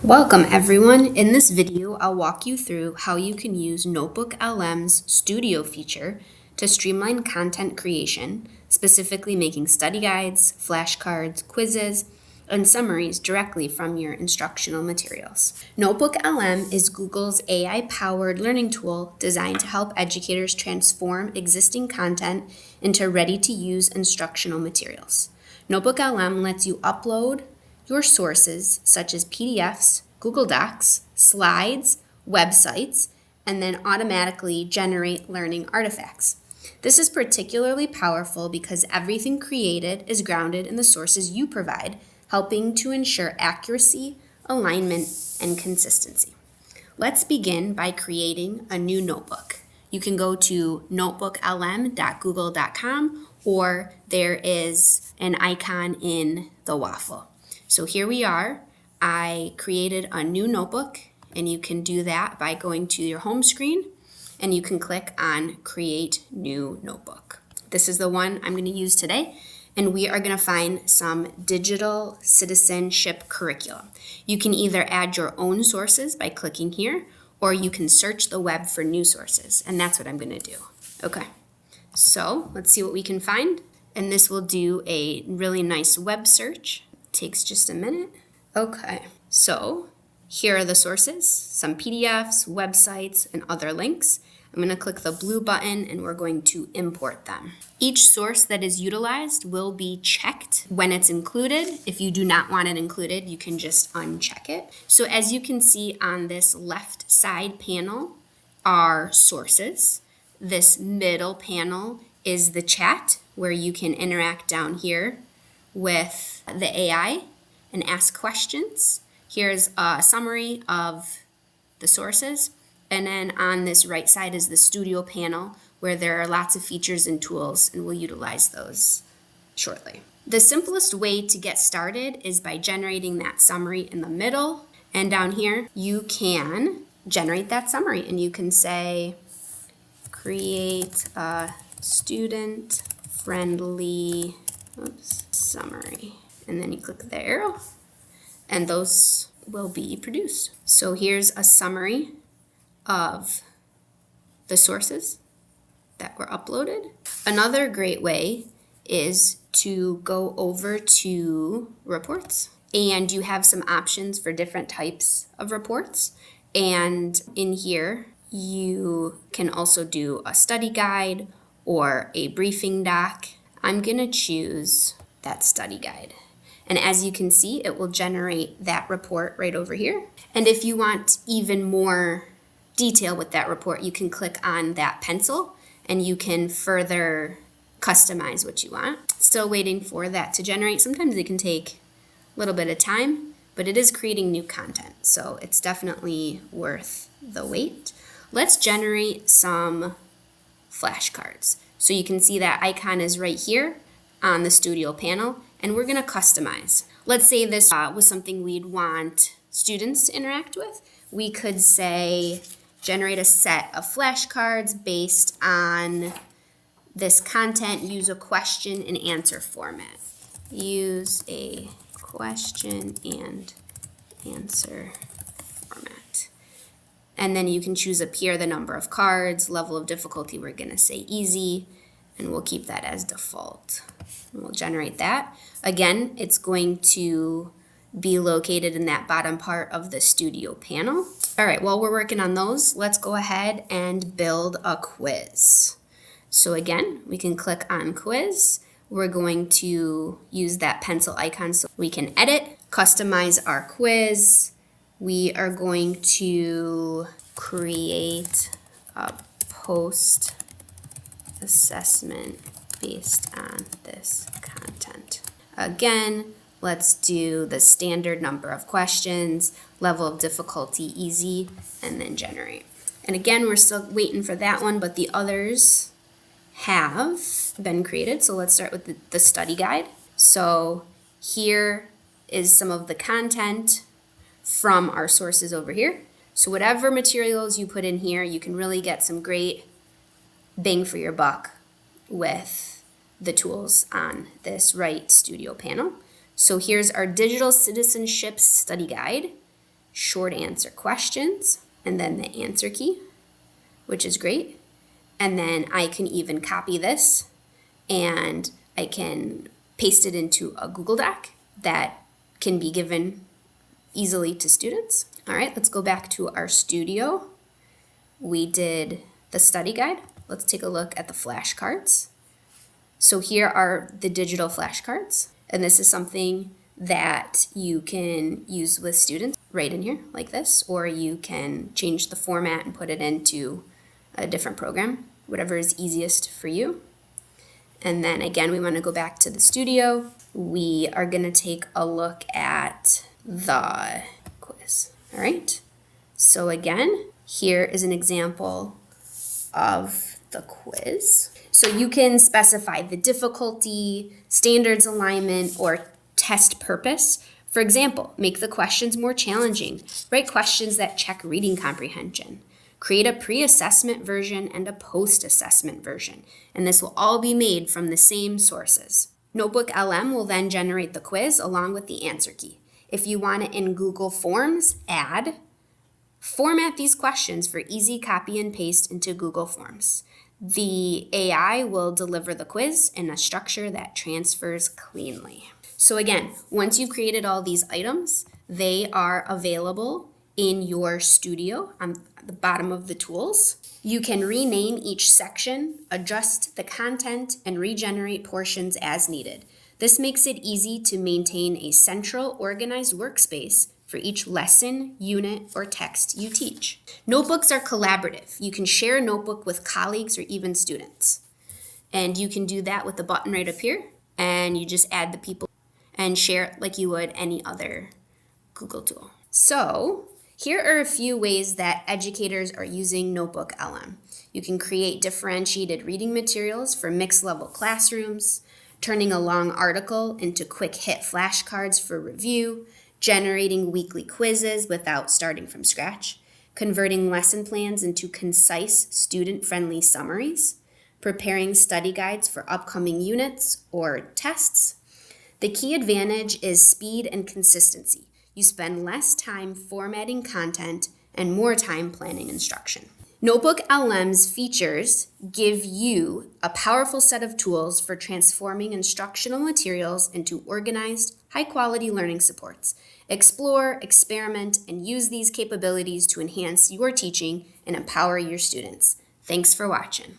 Welcome everyone. In this video, I'll walk you through how you can use NotebookLM's Studio feature to streamline content creation, specifically making study guides, flashcards, quizzes, and summaries directly from your instructional materials. NotebookLM is Google's AI-powered learning tool designed to help educators transform existing content into ready-to-use instructional materials. NotebookLM lets you upload your sources such as PDFs, Google Docs, slides, websites, and then automatically generate learning artifacts. This is particularly powerful because everything created is grounded in the sources you provide, helping to ensure accuracy, alignment, and consistency. Let's begin by creating a new notebook. You can go to notebooklm.google.com, or there is an icon in the waffle. So here we are. I created a new notebook, and you can do that by going to your home screen, and you can click on Create New Notebook. This is the one I'm going to use today, and we are going to find some digital citizenship curriculum. You can either add your own sources by clicking here, or you can search the web for new sources, and that's what I'm going to do. Okay, so let's see what we can find, and this will do a really nice web search. Takes just a minute. Okay, so here are the sources, some PDFs, websites, and other links. I'm going to click the blue button and we're going to import them. Each source that is utilized will be checked when it's included. If you do not want it included, you can just uncheck it. So as you can see on this left side panel are sources. This middle panel is the chat where you can interact down here with the AI and ask questions. Here's a summary of the sources. And then on this right side is the Studio panel where there are lots of features and tools, and we'll utilize those shortly. The simplest way to get started is by generating that summary in the middle. And down here, you can generate that summary and you can say, create a student-friendly summary, and then you click the arrow and those will be produced. So here's a summary of the sources that were uploaded. Another great way is to go over to reports, and you have some options for different types of reports, and in here you can also do a study guide or a briefing doc. I'm going to choose that study guide. And as you can see, it will generate that report right over here. And if you want even more detail with that report, you can click on that pencil and you can further customize what you want. Still waiting for that to generate. Sometimes it can take a little bit of time, but it is creating new content. So it's definitely worth the wait. Let's generate some flashcards. So you can see that icon is right here on the Studio panel, and we're going to customize. Let's say this was something we'd want students to interact with. We could say generate a set of flashcards based on this content, use a question and answer format. Use a question and answer format. And then you can choose up here the number of cards, level of difficulty, we're going to say easy, and we'll keep that as default. And we'll generate that. Again, it's going to be located in that bottom part of the Studio panel. All right, while we're working on those, let's go ahead and build a quiz. So again, we can click on quiz. We're going to use that pencil icon so we can edit, customize our quiz. We are going to create a post assessment based on this content. Again, let's do the standard number of questions, level of difficulty easy, and then generate. And again, we're still waiting for that one, but the others have been created. So let's start with the study guide. So here is some of the content from our sources over here. So whatever materials you put in here, you can really get some great bang for your buck with the tools on this right Studio panel. So here's our digital citizenship study guide, short answer questions, and then the answer key, which is great. And then I can even copy this and I can paste it into a Google Doc that can be given easily to students. All right, let's go back to our studio. We did the study guide. Let's take a look at the flashcards. So here are the digital flashcards, and this is something that you can use with students right in here like this, or you can change the format and put it into a different program, whatever is easiest for you. And then again, we want to go back to the studio. We are going to take a look at the quiz. All right. So again, here is an example of the quiz. So you can specify the difficulty, standards alignment, or test purpose. For example, make the questions more challenging. Write questions that check reading comprehension. Create a pre-assessment version and a post-assessment version. And this will all be made from the same sources. Notebook LM will then generate the quiz along with the answer key. If you want it in Google Forms, format these questions for easy copy and paste into Google Forms. The AI will deliver the quiz in a structure that transfers cleanly. So again, once you've created all these items, they are available in your studio on the bottom of the tools. You can rename each section, adjust the content, and regenerate portions as needed. This makes it easy to maintain a central, organized workspace for each lesson, unit, or text you teach. Notebooks are collaborative. You can share a notebook with colleagues or even students. And you can do that with the button right up here, and you just add the people and share it like you would any other Google tool. So here are a few ways that educators are using Notebook LM. You can create differentiated reading materials for mixed level classrooms, turning a long article into quick hit flashcards for review, generating weekly quizzes without starting from scratch, converting lesson plans into concise, student-friendly summaries, preparing study guides for upcoming units or tests. The key advantage is speed and consistency. You spend less time formatting content and more time planning instruction. Notebook LM's features give you a powerful set of tools for transforming instructional materials into organized, high-quality learning supports. Explore, experiment, and use these capabilities to enhance your teaching and empower your students. Thanks for watching.